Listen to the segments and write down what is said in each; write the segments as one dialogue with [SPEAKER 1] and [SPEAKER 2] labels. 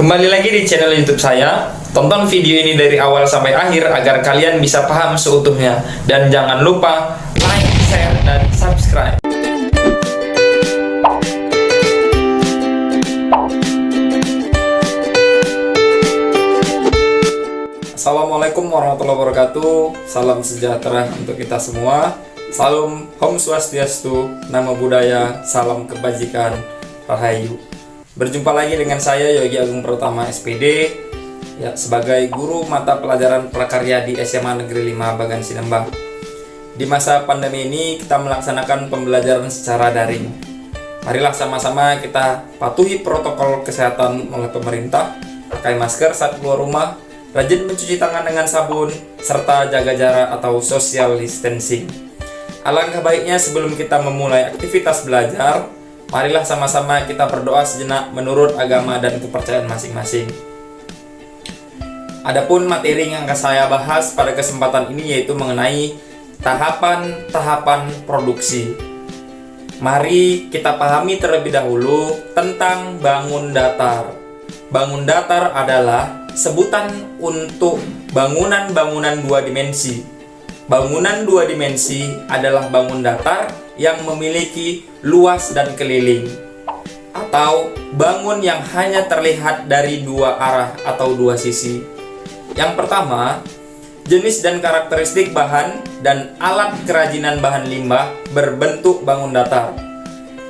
[SPEAKER 1] Kembali lagi di channel YouTube saya. Tonton video ini dari awal sampai akhir agar kalian bisa paham seutuhnya. Dan jangan lupa like, share, dan subscribe. Assalamualaikum warahmatullahi wabarakatuh. Salam sejahtera untuk kita semua. Salam Om Swastiastu, Namo Buddhaya, salam kebajikan, Rahayu. Berjumpa lagi dengan saya Yogi Agung Pratama SPD ya, sebagai guru mata pelajaran prakarya di SMA Negeri 5 Bagan Sinembah. Di masa pandemi ini kita melaksanakan pembelajaran secara daring. Marilah sama-sama kita patuhi protokol kesehatan oleh pemerintah, pakai masker saat keluar rumah, rajin mencuci tangan dengan sabun, serta jaga jarak atau social distancing. Alangkah baiknya sebelum kita memulai aktivitas belajar, marilah sama-sama kita berdoa sejenak menurut agama dan kepercayaan masing-masing. Adapun materi yang akan saya bahas pada kesempatan ini yaitu mengenai tahapan-tahapan produksi. Mari kita pahami terlebih dahulu tentang bangun datar. Bangun datar adalah sebutan untuk bangunan-bangunan dua dimensi. Bangunan dua dimensi adalah bangun datar yang memiliki luas dan keliling, atau bangun yang hanya terlihat dari dua arah atau dua sisi. Yang pertama, jenis dan karakteristik bahan dan alat kerajinan bahan limbah berbentuk bangun datar.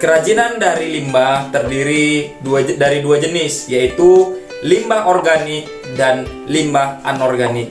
[SPEAKER 1] Kerajinan dari limbah terdiri dari dua jenis, yaitu limbah organik dan limbah anorganik.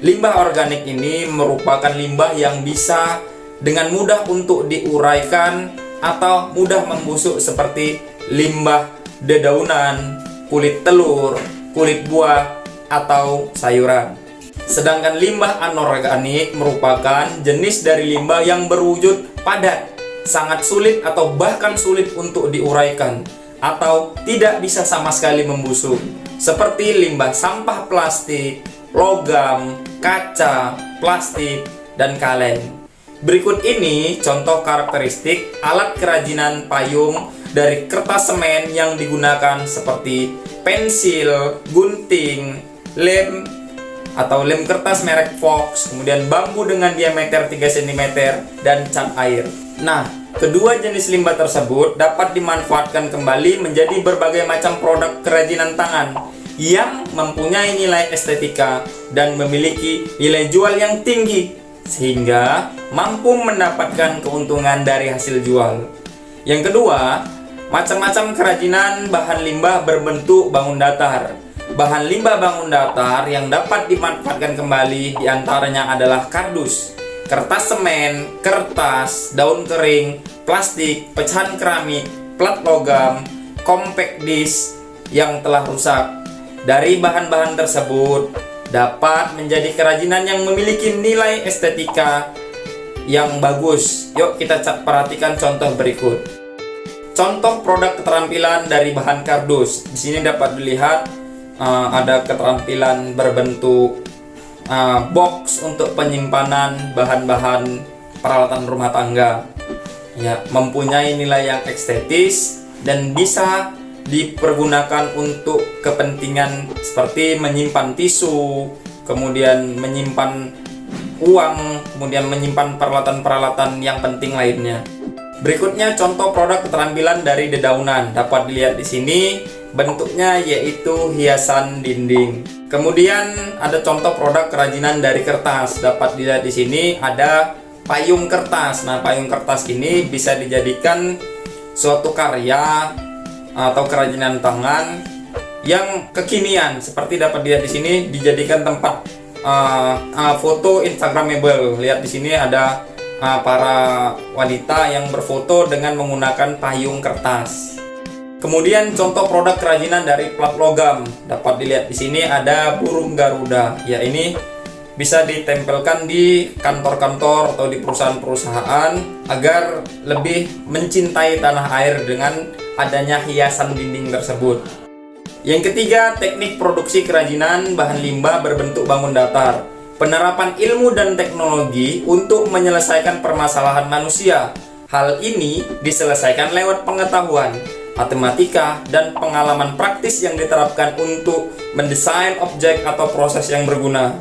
[SPEAKER 1] Limbah organik ini merupakan limbah yang bisa dengan mudah untuk diuraikan atau mudah membusuk seperti limbah dedaunan, kulit telur, kulit buah, atau sayuran. Sedangkan limbah anorganik merupakan jenis dari limbah yang berwujud padat, sangat sulit atau bahkan sulit untuk diuraikan atau tidak bisa sama sekali membusuk, seperti limbah sampah plastik, logam, kaca, plastik, dan kaleng. Berikut ini contoh karakteristik alat kerajinan payung dari kertas semen yang digunakan seperti pensil, gunting, lem atau lem kertas merek Fox, kemudian bambu dengan diameter 3 cm, dan cat air. Nah, kedua jenis limbah tersebut dapat dimanfaatkan kembali menjadi berbagai macam produk kerajinan tangan yang mempunyai nilai estetika dan memiliki nilai jual yang tinggi, sehingga mampu mendapatkan keuntungan dari hasil jual. Yang kedua, macam-macam kerajinan bahan limbah berbentuk bangun datar. Bahan limbah bangun datar yang dapat dimanfaatkan kembali diantaranya adalah kardus, kertas semen, kertas, daun kering, plastik, pecahan keramik, plat logam, compact disc yang telah rusak. Dari bahan-bahan tersebut dapat menjadi kerajinan yang memiliki nilai estetika yang bagus. Yuk kita perhatikan contoh berikut. Contoh produk keterampilan dari bahan kardus. Di sini dapat dilihat ada keterampilan berbentuk box untuk penyimpanan bahan-bahan peralatan rumah tangga. Ya, mempunyai nilai yang estetis dan bisa dipergunakan untuk kepentingan seperti menyimpan tisu, kemudian menyimpan uang, kemudian menyimpan peralatan-peralatan yang penting lainnya. Berikutnya contoh produk keterampilan dari dedaunan. Dapat dilihat di sini bentuknya yaitu hiasan dinding. Kemudian ada contoh produk kerajinan dari kertas. Dapat dilihat di sini ada payung kertas. Nah, payung kertas ini bisa dijadikan suatu karya atau kerajinan tangan yang kekinian, seperti dapat dilihat di sini dijadikan tempat foto instagramable. Lihat di sini ada para wanita yang berfoto dengan menggunakan payung kertas. Kemudian contoh produk kerajinan dari plat logam. Dapat dilihat di sini ada burung garuda. Ya, ini bisa ditempelkan di kantor-kantor atau di perusahaan-perusahaan agar lebih mencintai tanah air dengan adanya hiasan dinding tersebut. Yang ketiga, teknik produksi kerajinan bahan limbah berbentuk bangun datar. Penerapan ilmu dan teknologi untuk menyelesaikan permasalahan manusia. Hal ini diselesaikan lewat pengetahuan matematika, dan pengalaman praktis yang diterapkan untuk mendesain objek atau proses yang berguna.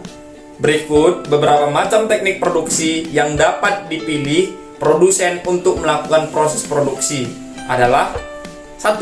[SPEAKER 1] Berikut beberapa macam teknik produksi yang dapat dipilih produsen untuk melakukan proses produksi adalah: 1.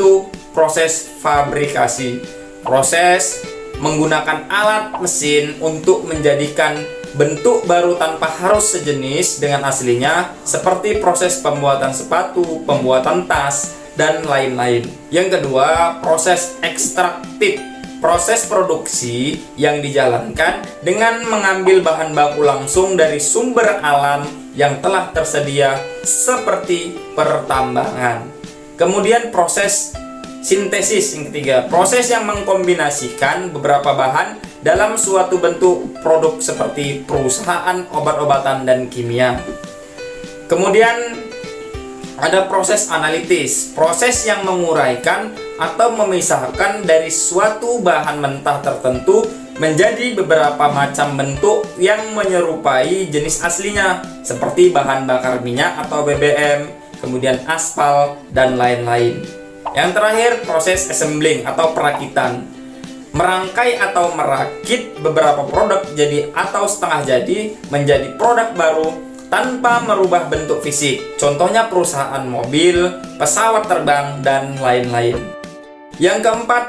[SPEAKER 1] Proses fabrikasi. Proses menggunakan alat mesin untuk menjadikan bentuk baru tanpa harus sejenis dengan aslinya, seperti proses pembuatan sepatu, pembuatan tas, dan lain-lain. Yang kedua, proses ekstraktif. Proses produksi yang dijalankan dengan mengambil bahan baku langsung dari sumber alam yang telah tersedia seperti pertambangan. Kemudian proses sintesis yang ketiga, proses yang mengkombinasikan beberapa bahan dalam suatu bentuk produk seperti perusahaan obat-obatan dan kimia. Kemudian ada proses analitis, proses yang menguraikan atau memisahkan dari suatu bahan mentah tertentu menjadi beberapa macam bentuk yang menyerupai jenis aslinya, seperti bahan bakar minyak atau BBM, kemudian aspal, dan lain-lain. Yang terakhir, proses assembling atau perakitan, merangkai atau merakit beberapa produk jadi atau setengah jadi menjadi produk baru tanpa merubah bentuk fisik, contohnya perusahaan mobil, pesawat terbang, dan lain-lain. Yang keempat,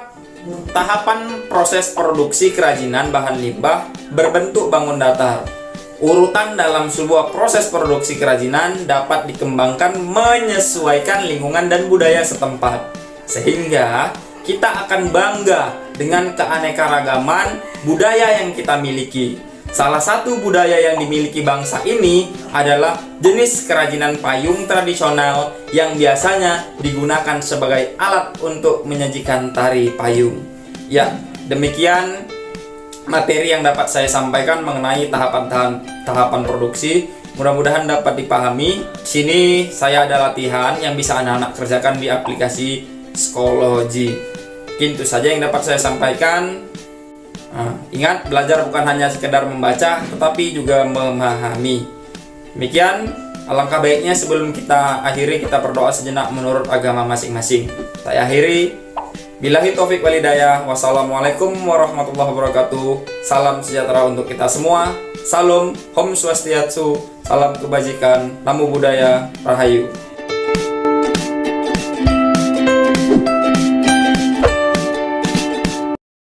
[SPEAKER 1] tahapan proses produksi kerajinan bahan limbah berbentuk bangun datar. Urutan dalam sebuah proses produksi kerajinan dapat dikembangkan menyesuaikan lingkungan dan budaya setempat, sehingga kita akan bangga dengan keanekaragaman budaya yang kita miliki. Salah satu budaya yang dimiliki bangsa ini adalah jenis kerajinan payung tradisional yang biasanya digunakan sebagai alat untuk menyajikan tari payung. Ya, demikian materi yang dapat saya sampaikan mengenai tahapan produksi. Mudah-mudahan dapat dipahami. Sini saya ada latihan yang bisa anak-anak kerjakan di aplikasi Schoology. Mungkin itu saja yang dapat saya sampaikan. Ingat, belajar bukan hanya sekedar membaca, tetapi juga memahami. Demikian, alangkah baiknya sebelum kita akhiri, kita berdoa sejenak menurut agama masing-masing. Saya akhiri. Billahi taufik wal hidayah. Wassalamualaikum warahmatullahi wabarakatuh. Salam sejahtera untuk kita semua. Salam, Om Swastiatsu. Salam kebajikan. Namo Buddhaya. Rahayu.